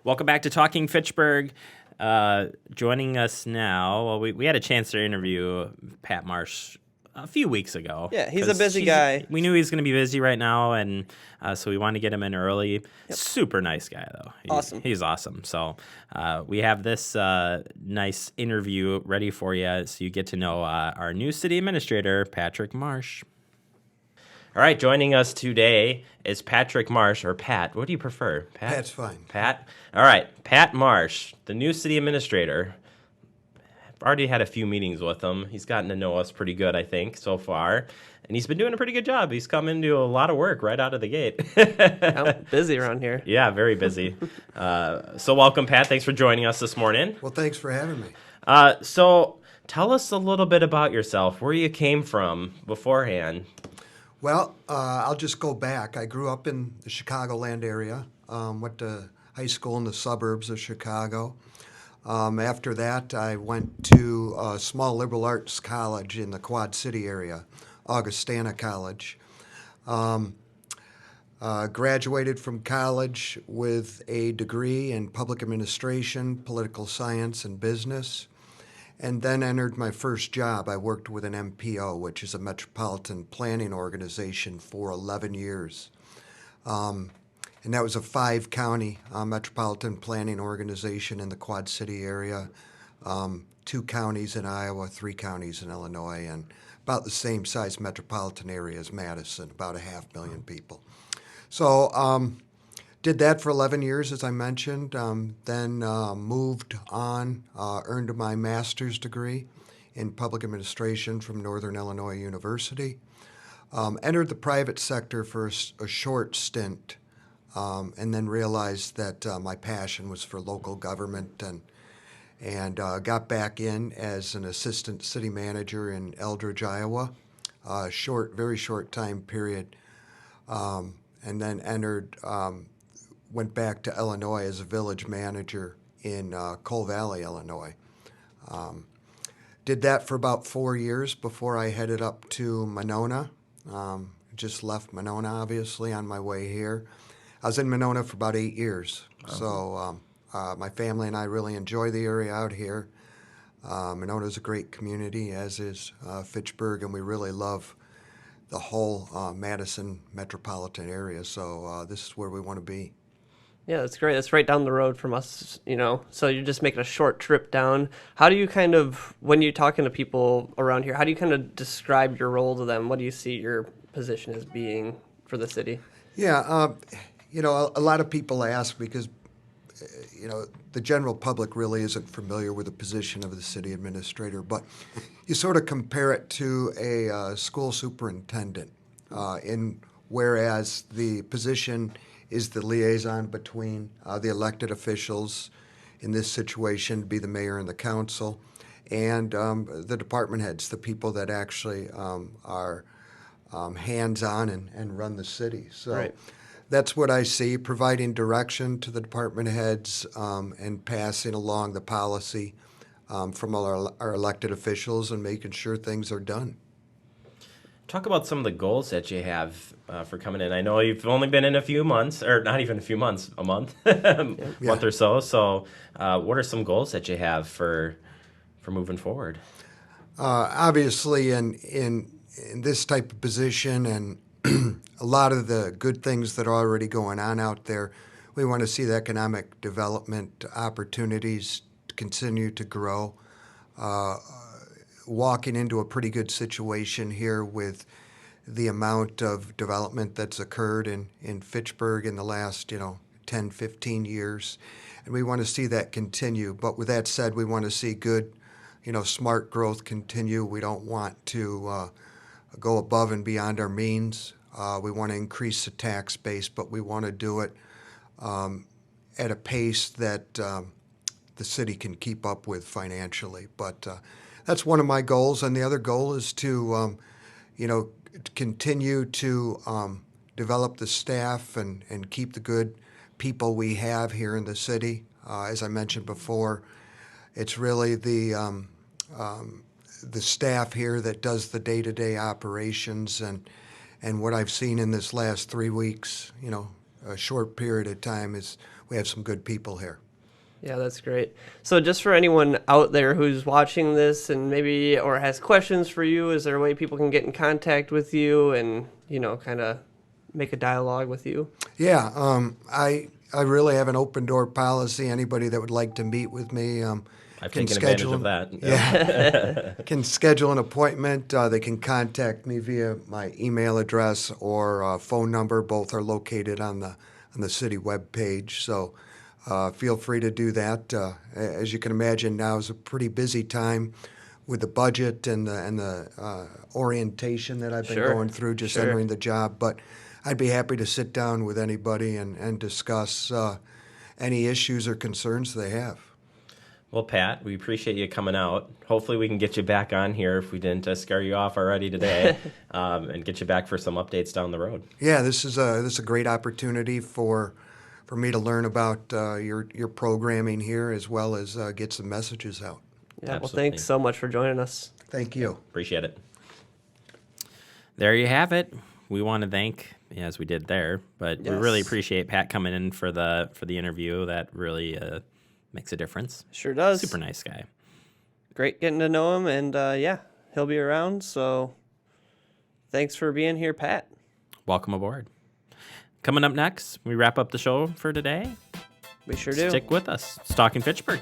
Welcome back to Talking Fitchburg. Joining us now, well, we had a chance to interview Pat Marsh a few weeks ago. Yeah, he's a busy guy. We knew he was going to be busy right now, and so we wanted to get him in early. Yep. Super nice guy, though. Awesome. He's awesome. So we have this nice interview ready for you so you get to know our new city administrator, Patrick Marsh. All right, joining us today is Patrick Marsh, or Pat. What do you prefer? Pat? Pat's fine. Pat? All right, Pat Marsh, the new city administrator. I've already had a few meetings with him. He's gotten to know us pretty good, I think, so far. And he's been doing a pretty good job. He's come into a lot of work right out of the gate. I'm busy around here. Yeah, very busy. So welcome, Pat. Thanks for joining us this morning. Well, thanks for having me. So tell us a little bit about yourself, where you came from beforehand. Well, I'll just go back. I grew up in the Chicagoland area, went to high school in the suburbs of Chicago. After that, I went to a small liberal arts college in the Quad City area, Augustana College. Graduated from college with a degree in public administration, political science, and business. And then entered my first job. I worked with an MPO, which is a metropolitan planning organization, for 11 years. And that was a 5-county metropolitan planning organization in the Quad City area, 2 counties in Iowa, 3 counties in Illinois, and about the same size metropolitan area as Madison, about 500,000 people. So did that for 11 years, as I mentioned, then moved on, earned my master's degree in public administration from Northern Illinois University, entered the private sector for a short stint, and then realized that my passion was for local government, and got back in as an assistant city manager in Eldridge, Iowa, very short time period, and then went back to Illinois as a village manager in Coal Valley, Illinois. Did that for about 4 years before I headed up to Monona. Just left Monona, obviously, on my way here. I was in Monona for about 8 years. Okay. So my family and I really enjoy the area out here. Monona's a great community, as is Fitchburg, and we really love the whole Madison metropolitan area. So this is where we want to be. Yeah, that's great. That's right down the road from us, so you're just making a short trip down. How do you when you're talking to people around here, how do you kind of describe your role to them? What do you see your position as being for the city? Yeah, a lot of people ask because, the general public really isn't familiar with the position of the city administrator, but you sort of compare it to a school superintendent, whereas the position is the liaison between the elected officials, in this situation, be the mayor and the council, and the department heads, the people that actually are hands-on and run the city. So right. That's what I see, providing direction to the department heads and passing along the policy from our elected officials and making sure things are done. Talk about some of the goals that you have for coming in. I know you've only been in a few months, or not even a few months, a month, month or so. So what are some goals that you have for moving forward? Obviously, in this type of position and a lot of the good things that are already going on out there, we want to see the economic development opportunities continue to grow. Walking into a pretty good situation here with the amount of development that's occurred in Fitchburg in the last 10, 15 years. And we want to see that continue. But with that said, we want to see good, smart growth continue. We don't want to go above and beyond our means. We want to increase the tax base, but we want to do it at a pace that the city can keep up with financially. But that's one of my goals, and the other goal is to, continue to develop the staff and keep the good people we have here in the city. As I mentioned before, it's really the staff here that does the day-to-day operations, and what I've seen in this last 3 weeks, a short period of time is we have some good people here. Yeah, that's great. So just for anyone out there who's watching this and maybe or has questions for you, is there a way people can get in contact with you and, kind of make a dialogue with you? Yeah, I really have an open door policy. Anybody that would like to meet with me I've can taken advantage schedule of that. Yeah, can schedule an appointment. They can contact me via my email address or phone number. Both are located on the city webpage. So feel free to do that. As you can imagine, now is a pretty busy time with the budget and the orientation that I've been Sure, going through, just sure. entering the job. But I'd be happy to sit down with anybody and discuss any issues or concerns they have. Well, Pat, we appreciate you coming out. Hopefully we can get you back on here if we didn't scare you off already today, and get you back for some updates down the road. Yeah, this is a great opportunity for me to learn about your programming here as well as get some messages out. Yeah, well, Absolutely. thanks so much for joining us. Thank you. Appreciate it. There you have it. We want to thank, as we did there, but we really Yes. appreciate Pat coming in for the interview. That really makes a difference. Sure does. Super nice guy. Great getting to know him, and yeah, he'll be around. So thanks for being here, Pat. Welcome aboard. Coming up next, we wrap up the show for today. We sure do. Stick with us. It's Talking Fitchburg.